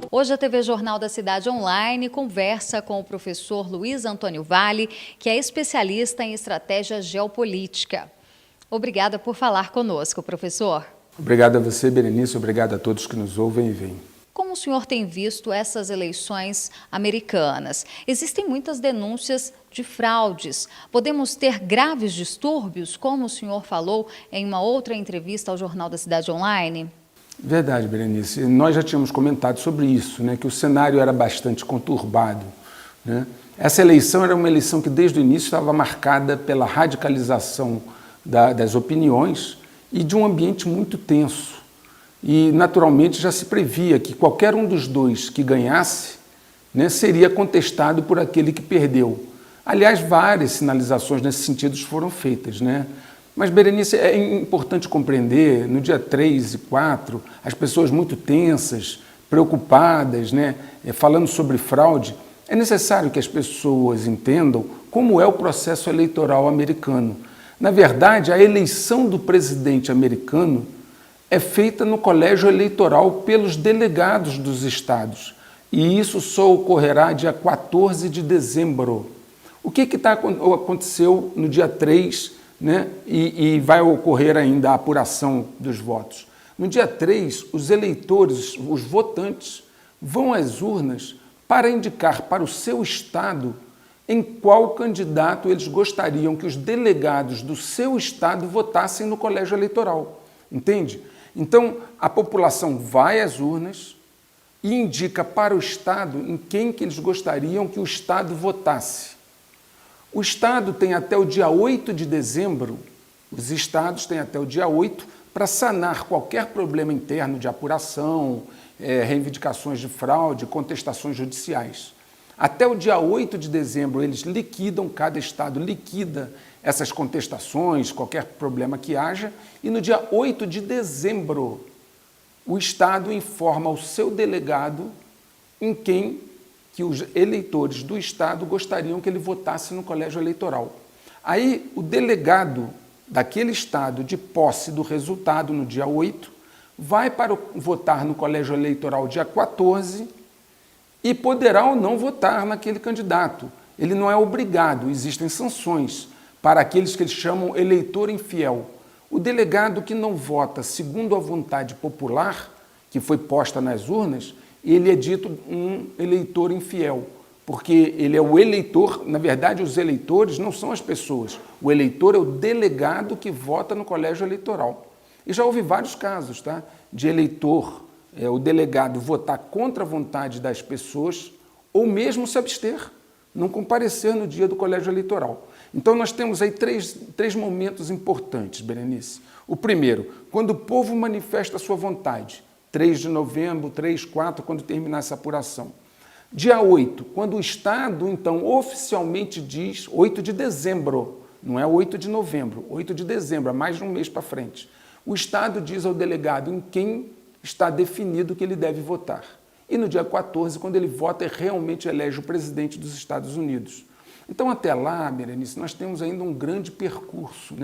Hoje a TV Jornal da Cidade Online conversa com o professor Luiz Antônio Vale, que é especialista em estratégia geopolítica. Obrigada por falar conosco, professor. Obrigado a você, Berenice, obrigado a todos que nos ouvem e veem. Como o senhor tem visto essas eleições americanas? Existem muitas denúncias de fraudes. Podemos ter graves distúrbios, como o senhor falou em uma outra entrevista ao Jornal da Cidade Online? Verdade, Berenice. Nós já tínhamos comentado sobre isso, que o cenário era bastante conturbado. Essa eleição era uma eleição que desde o início estava marcada pela radicalização das opiniões e de um ambiente muito tenso. E, naturalmente, já se previa que qualquer um dos dois que ganhasse seria contestado por aquele que perdeu. Aliás, várias sinalizações nesse sentido foram feitas. Mas, Berenice, é importante compreender, no dia 3 e 4, as pessoas muito tensas, preocupadas, falando sobre fraude, é necessário que as pessoas entendam como é o processo eleitoral americano. Na verdade, a eleição do presidente americano é feita no colégio eleitoral pelos delegados dos estados. E isso só ocorrerá dia 14 de dezembro. O que aconteceu no dia 3, e vai ocorrer ainda a apuração dos votos? No dia 3, os eleitores, os votantes, vão às urnas para indicar para o seu estado em qual candidato eles gostariam que os delegados do seu estado votassem no colégio eleitoral. Entende? Então, a população vai às urnas e indica para o estado em quem que eles gostariam que o estado votasse. O estado tem até o dia 8 de dezembro, os estados têm até o dia 8 para sanar qualquer problema interno de apuração, reivindicações de fraude, contestações judiciais. Até o dia 8 de dezembro, eles liquidam, cada estado liquida essas contestações, qualquer problema que haja, e no dia 8 de dezembro, o estado informa ao seu delegado em quem que os eleitores do estado gostariam que ele votasse no colégio eleitoral. Aí, o delegado daquele estado, de posse do resultado no dia 8, vai para votar no colégio eleitoral dia 14 e poderá ou não votar naquele candidato. Ele não é obrigado, existem sanções para aqueles que eles chamam eleitor infiel. O delegado que não vota segundo a vontade popular, que foi posta nas urnas, ele é dito um eleitor infiel, porque ele é o eleitor, na verdade os eleitores não são as pessoas, o eleitor é o delegado que vota no colégio eleitoral. E já houve vários casos, de eleitor, o delegado votar contra a vontade das pessoas ou mesmo se abster, não comparecer no dia do colégio eleitoral. Então nós temos aí três momentos importantes, Berenice. O primeiro, quando o povo manifesta a sua vontade, 3 de novembro, 3, 4, quando terminar essa apuração. Dia 8, quando o Estado, então, oficialmente diz, 8 de dezembro, não é 8 de novembro, 8 de dezembro, é mais de um mês para frente. O Estado diz ao delegado em quem está definido que ele deve votar. E no dia 14, quando ele vota, realmente elege o presidente dos Estados Unidos. Então, até lá, Berenice, nós temos ainda um grande percurso.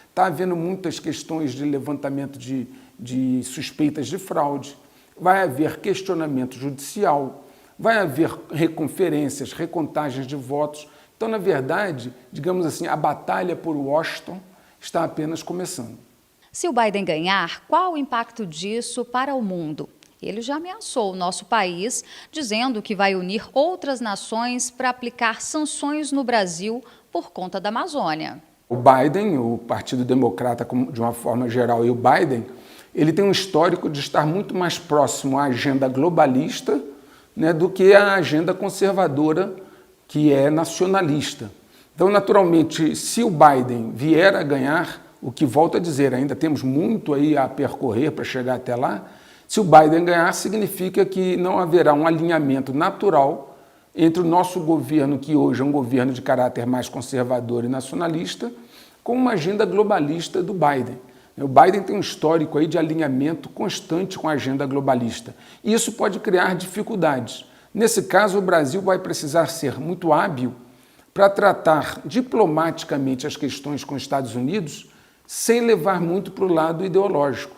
Está havendo muitas questões de levantamento de suspeitas de fraude, vai haver questionamento judicial, vai haver reconferências, recontagens de votos. Então, na verdade, digamos assim, a batalha por Washington está apenas começando. Se o Biden ganhar, qual o impacto disso para o mundo? Ele já ameaçou o nosso país, dizendo que vai unir outras nações para aplicar sanções no Brasil por conta da Amazônia. O Biden, o Partido Democrata de uma forma geral, e o Biden, ele tem um histórico de estar muito mais próximo à agenda globalista, do que à agenda conservadora, que é nacionalista. Então, naturalmente, se o Biden vier a ganhar, o que volto a dizer, ainda temos muito aí a percorrer para chegar até lá, se o Biden ganhar, significa que não haverá um alinhamento natural entre o nosso governo, que hoje é um governo de caráter mais conservador e nacionalista, com uma agenda globalista do Biden. O Biden tem um histórico aí de alinhamento constante com a agenda globalista. E isso pode criar dificuldades. Nesse caso, o Brasil vai precisar ser muito hábil para tratar diplomaticamente as questões com os Estados Unidos sem levar muito para o lado ideológico.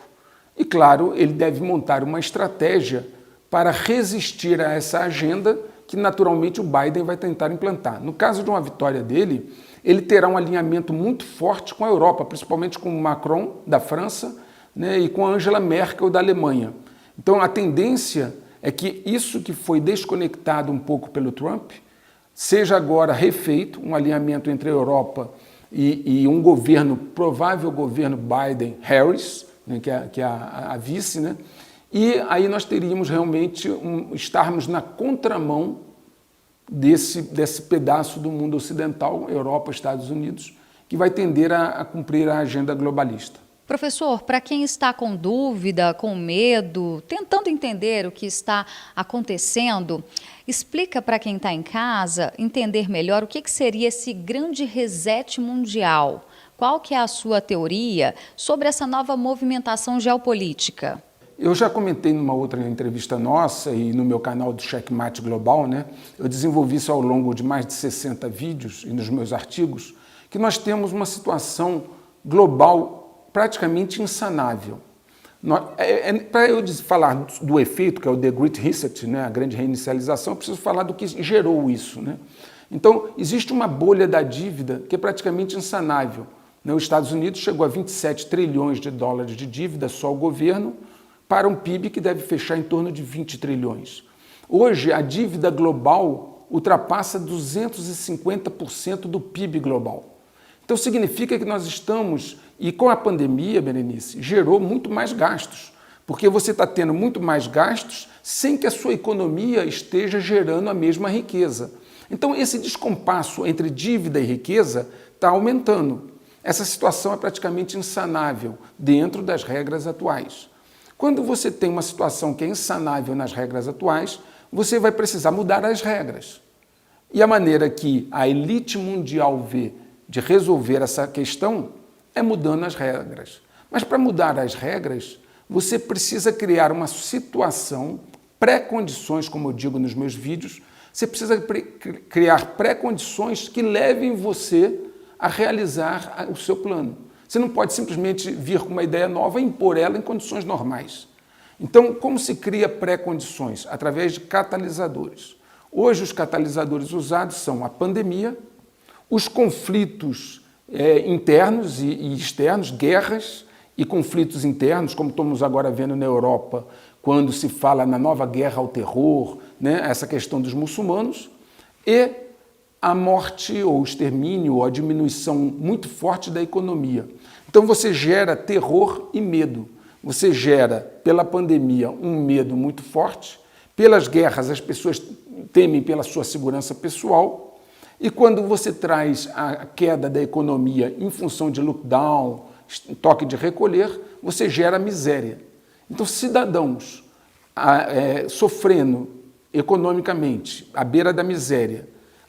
E, claro, ele deve montar uma estratégia para resistir a essa agenda que, naturalmente, o Biden vai tentar implantar. No caso de uma vitória dele, ele terá um alinhamento muito forte com a Europa, principalmente com o Macron, da França, né, e com a Angela Merkel, da Alemanha. Então, a tendência é que isso que foi desconectado um pouco pelo Trump seja agora refeito, um alinhamento entre a Europa e um governo, provável governo Biden-Harris, né, que é a vice, né? E aí nós teríamos realmente estarmos na contramão desse pedaço do mundo ocidental, Europa, Estados Unidos, que vai tender a cumprir a agenda globalista. Professor, para quem está com dúvida, com medo, tentando entender o que está acontecendo, explica para quem está em casa entender melhor o que seria esse grande reset mundial. Qual que é a sua teoria sobre essa nova movimentação geopolítica? Eu já comentei numa outra entrevista nossa e no meu canal do Checkmate Global, né? Eu desenvolvi isso ao longo de mais de 60 vídeos e nos meus artigos, que nós temos uma situação global praticamente insanável. Para eu falar do efeito, que é o The Great Reset, né? A grande reinicialização, eu preciso falar do que gerou isso, né? Então, existe uma bolha da dívida que é praticamente insanável. Os Estados Unidos chegou a 27 trilhões de dólares de dívida, só o governo, para um PIB que deve fechar em torno de 20 trilhões. Hoje, a dívida global ultrapassa 250% do PIB global. Então, significa que nós estamos, e com a pandemia, Berenice, gerou muito mais gastos, porque você está tendo muito mais gastos sem que a sua economia esteja gerando a mesma riqueza. Então, esse descompasso entre dívida e riqueza está aumentando. Essa situação é praticamente insanável dentro das regras atuais. Quando você tem uma situação que é insanável nas regras atuais, você vai precisar mudar as regras. E a maneira que a elite mundial vê de resolver essa questão é mudando as regras. Mas para mudar as regras, você precisa criar uma situação, pré-condições, como eu digo nos meus vídeos, você precisa criar pré-condições que levem você a realizar o seu plano. Você não pode simplesmente vir com uma ideia nova e impor ela em condições normais. Então, como se cria pré-condições? Através de catalisadores. Hoje, os catalisadores usados são a pandemia, os conflitos internos e externos, guerras e conflitos internos, como estamos agora vendo na Europa, quando se fala na nova guerra ao terror, né, essa questão dos muçulmanos, e a morte ou extermínio ou a diminuição muito forte da economia. Então você gera terror e medo. Você gera, pela pandemia, um medo muito forte. Pelas guerras, as pessoas temem pela sua segurança pessoal. E quando você traz a queda da economia em função de lockdown, toque de recolher, você gera miséria. Então, cidadãos sofrendo economicamente, à beira da miséria,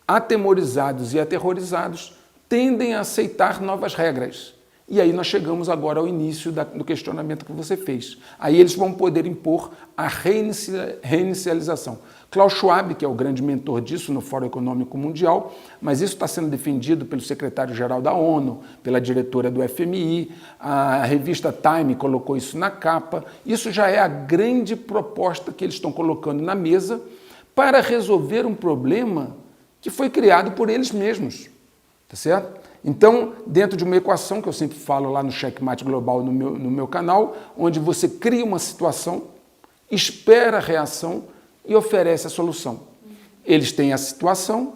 atemorizados e aterrorizados, tendem a aceitar novas regras. E aí nós chegamos agora ao início do questionamento que você fez. Aí eles vão poder impor a reinicialização. Klaus Schwab, que é o grande mentor disso no Fórum Econômico Mundial, mas isso está sendo defendido pelo secretário-geral da ONU, pela diretora do FMI, a revista Time colocou isso na capa. Isso já é a grande proposta que eles estão colocando na mesa para resolver um problema que foi criado por eles mesmos, tá certo? Então, dentro de uma equação que eu sempre falo lá no Checkmate Global no meu canal, onde você cria uma situação, espera a reação e oferece a solução. Eles têm a situação,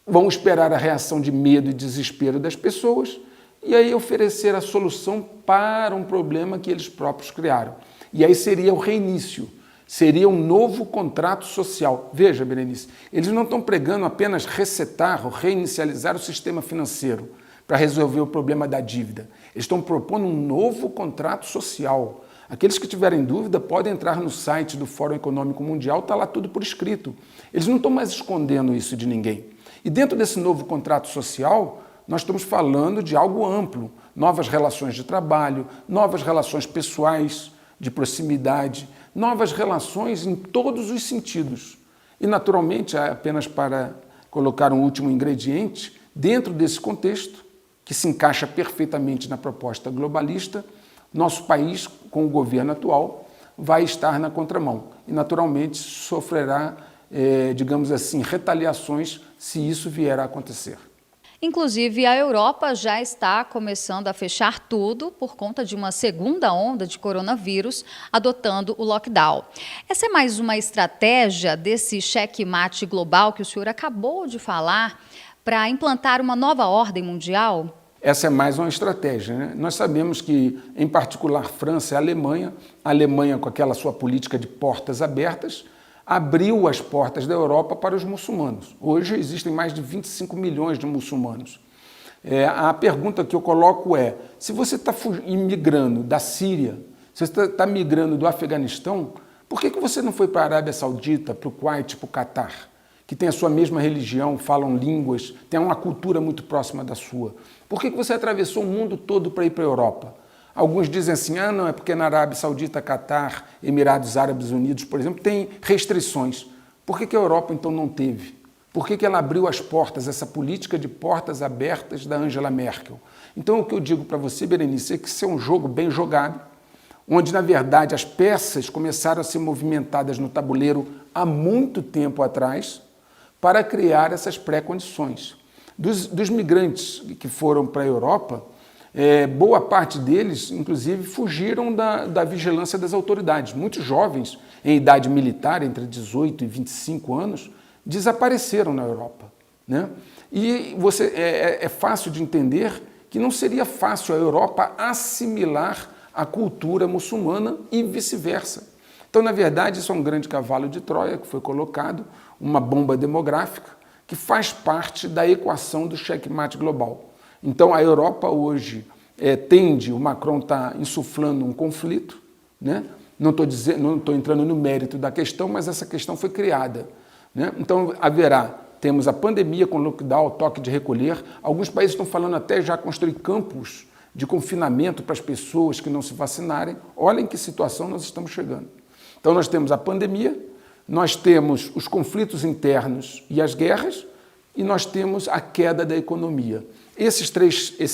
vão esperar a reação de medo e desespero das pessoas e aí oferecer a solução para um problema que eles próprios criaram. E aí seria o reinício. Seria um novo contrato social. Veja, Berenice, eles não estão pregando apenas resetar ou reinicializar o sistema financeiro para resolver o problema da dívida. Eles estão propondo um novo contrato social. Aqueles que tiverem dúvida podem entrar no site do Fórum Econômico Mundial, está lá tudo por escrito. Eles não estão mais escondendo isso de ninguém. E dentro desse novo contrato social, nós estamos falando de algo amplo. Novas relações de trabalho, novas relações pessoais, de proximidade, novas relações em todos os sentidos. E, naturalmente, apenas para colocar um último ingrediente, dentro desse contexto, que se encaixa perfeitamente na proposta globalista, Nosso país, com o governo atual, vai estar na contramão e, naturalmente, sofrerá, digamos assim, retaliações se isso vier a acontecer. Inclusive, a Europa já está começando a fechar tudo por conta de uma segunda onda de coronavírus, adotando o lockdown. Essa é mais uma estratégia desse checkmate global que o senhor acabou de falar para implantar uma nova ordem mundial? Essa é mais uma estratégia, né? Nós sabemos que, em particular, França e a Alemanha com aquela sua política de portas abertas, abriu as portas da Europa para os muçulmanos. Hoje existem mais de 25 milhões de muçulmanos. A pergunta que eu coloco é, se você está imigrando da Síria, se você está migrando do Afeganistão, por que você não foi para a Arábia Saudita, para o Kuwait, para o Catar, que tem a sua mesma religião, falam línguas, tem uma cultura muito próxima da sua? Por que você atravessou o mundo todo para ir para a Europa? Alguns dizem assim, não, é porque na Arábia Saudita, Catar, Emirados Árabes Unidos, por exemplo, tem restrições. Por que a Europa, então, não teve? Por que ela abriu as portas, essa política de portas abertas da Angela Merkel? Então, o que eu digo para você, Berenice, é que isso é um jogo bem jogado, onde, na verdade, as peças começaram a ser movimentadas no tabuleiro há muito tempo atrás para criar essas pré-condições. Dos migrantes que foram para a Europa, boa parte deles, inclusive, fugiram da vigilância das autoridades. Muitos jovens, em idade militar, entre 18 e 25 anos, desapareceram na Europa, né? E é fácil de entender que não seria fácil a Europa assimilar a cultura muçulmana e vice-versa. Então, na verdade, isso é um grande cavalo de Troia que foi colocado, uma bomba demográfica, que faz parte da equação do checkmate global. Então, a Europa hoje o Macron está insuflando um conflito, né? Não estou entrando no mérito da questão, mas essa questão foi criada, né? Então, temos a pandemia com lockdown, toque de recolher. Alguns países estão falando até já construir campos de confinamento para as pessoas que não se vacinarem. Olhem que situação nós estamos chegando. Então, nós temos a pandemia, nós temos os conflitos internos e as guerras, e nós temos a queda da economia. Esse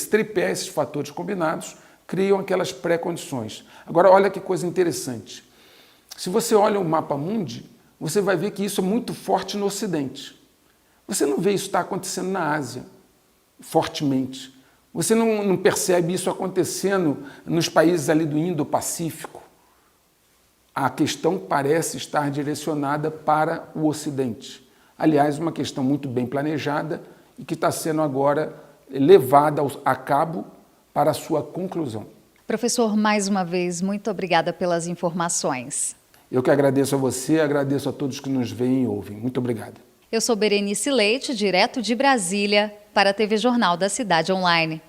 tripé, esses fatores combinados, criam aquelas pré-condições. Agora, olha que coisa interessante. Se você olha o mapa mundi, você vai ver que isso é muito forte no Ocidente. Você não vê isso estar acontecendo na Ásia, fortemente. Você não percebe isso acontecendo nos países ali do Indo-Pacífico. A questão parece estar direcionada para o Ocidente. Aliás, uma questão muito bem planejada e que está sendo agora levada a cabo para a sua conclusão. Professor, mais uma vez, muito obrigada pelas informações. Eu que agradeço a você, agradeço a todos que nos veem e ouvem. Muito obrigado. Eu sou Berenice Leite, direto de Brasília, para a TV Jornal da Cidade Online.